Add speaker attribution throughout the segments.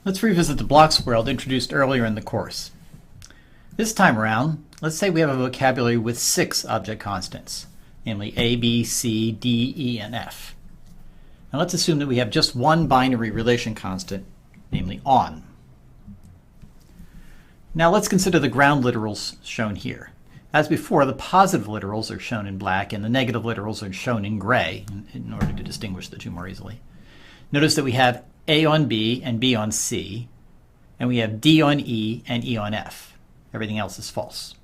Speaker 1: Let's revisit the blocks world introduced earlier in the course. This time around, let's say we have a vocabulary with 6 object constants, namely A, B, C, D, E, and F. Now let's assume that we have just one binary relation constant, namely on. Now let's consider the ground literals shown here. As before, the positive literals are shown in black and the negative literals are shown in gray in order to distinguish the two more easily. Notice that we have A on B and B on C, and we have D on E and E on F. Everything else is false.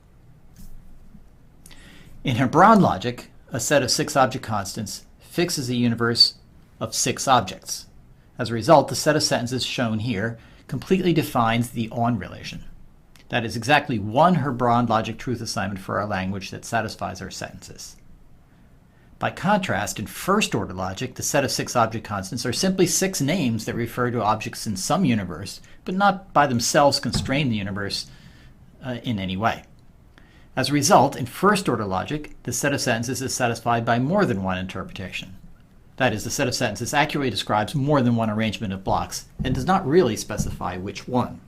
Speaker 1: In Hebron logic, a set of 6 object constants fixes a universe of 6 objects. As a result, the set of sentences shown here completely defines the on relation. That is exactly one Hebron logic truth assignment for our language that satisfies our sentences. By contrast, in first-order logic, the set of 6 object constants are simply 6 names that refer to objects in some universe, but not by themselves constrain the universe in any way. As a result, in first-order logic, the set of sentences is satisfied by more than one interpretation. That is, the set of sentences accurately describes more than one arrangement of blocks and does not really specify which one.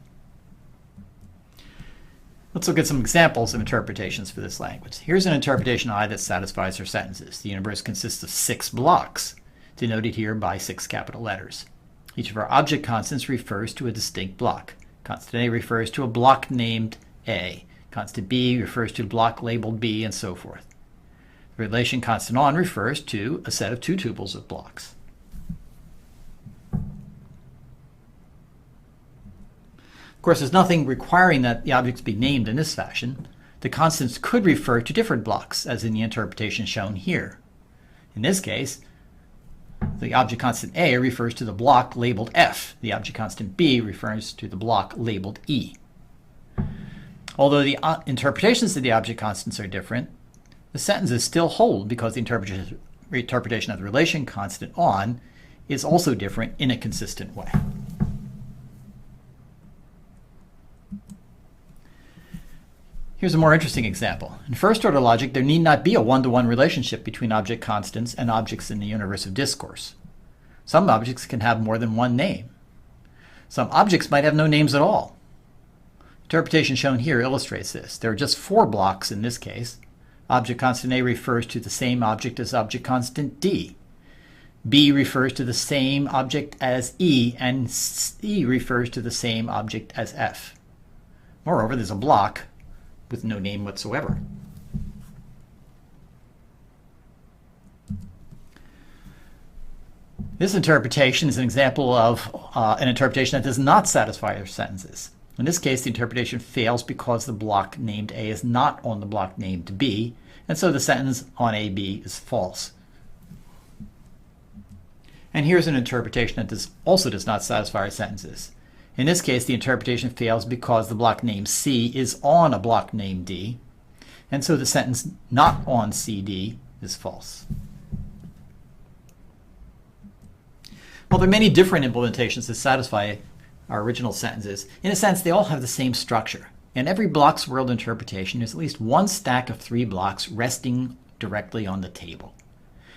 Speaker 1: Let's look at some examples of interpretations for this language. Here's an interpretation I that satisfies our sentences. The universe consists of 6 blocks, denoted here by 6 capital letters. Each of our object constants refers to a distinct block. Constant A refers to a block named A. Constant B refers to a block labeled B, and so forth. The relation constant on refers to a set of 2 tuples of blocks. Of course, there's nothing requiring that the objects be named in this fashion. The constants could refer to different blocks, as in the interpretation shown here. In this case, the object constant A refers to the block labeled F. The object constant B refers to the block labeled E. Although the interpretations of the object constants are different, the sentences still hold because the interpretation of the relation constant on is also different in a consistent way. Here's a more interesting example. In first-order logic, there need not be a one-to-one relationship between object constants and objects in the universe of discourse. Some objects can have more than one name. Some objects might have no names at all. Interpretation shown here illustrates this. There are just 4 blocks in this case. Object constant A refers to the same object as object constant D. B refers to the same object as E, and C refers to the same object as F. Moreover, there's a block with no name whatsoever. This interpretation is an example of an interpretation that does not satisfy our sentences. In this case, the interpretation fails because the block named A is not on the block named B, and so the sentence on AB is false. And here's an interpretation that also does not satisfy our sentences. In this case, the interpretation fails because the block named C is on a block named D, and so the sentence not on CD is false. Well, there are many different implementations that satisfy our original sentences. In a sense, they all have the same structure. In every blocks world interpretation, there's at least one stack of 3 blocks resting directly on the table.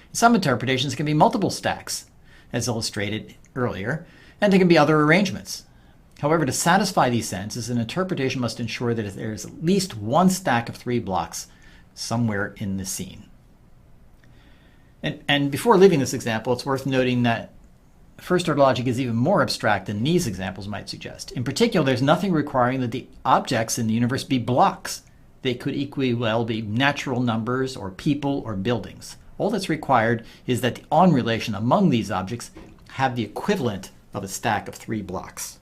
Speaker 1: In some interpretations, there can be multiple stacks, as illustrated earlier, and there can be other arrangements. However, to satisfy these sentences, an interpretation must ensure that there is at least one stack of 3 blocks somewhere in the scene. And before leaving this example, it's worth noting that first-order logic is even more abstract than these examples might suggest. In particular, there's nothing requiring that the objects in the universe be blocks. They could equally well be natural numbers or people or buildings. All that's required is that the on relation among these objects have the equivalent of a stack of 3 blocks.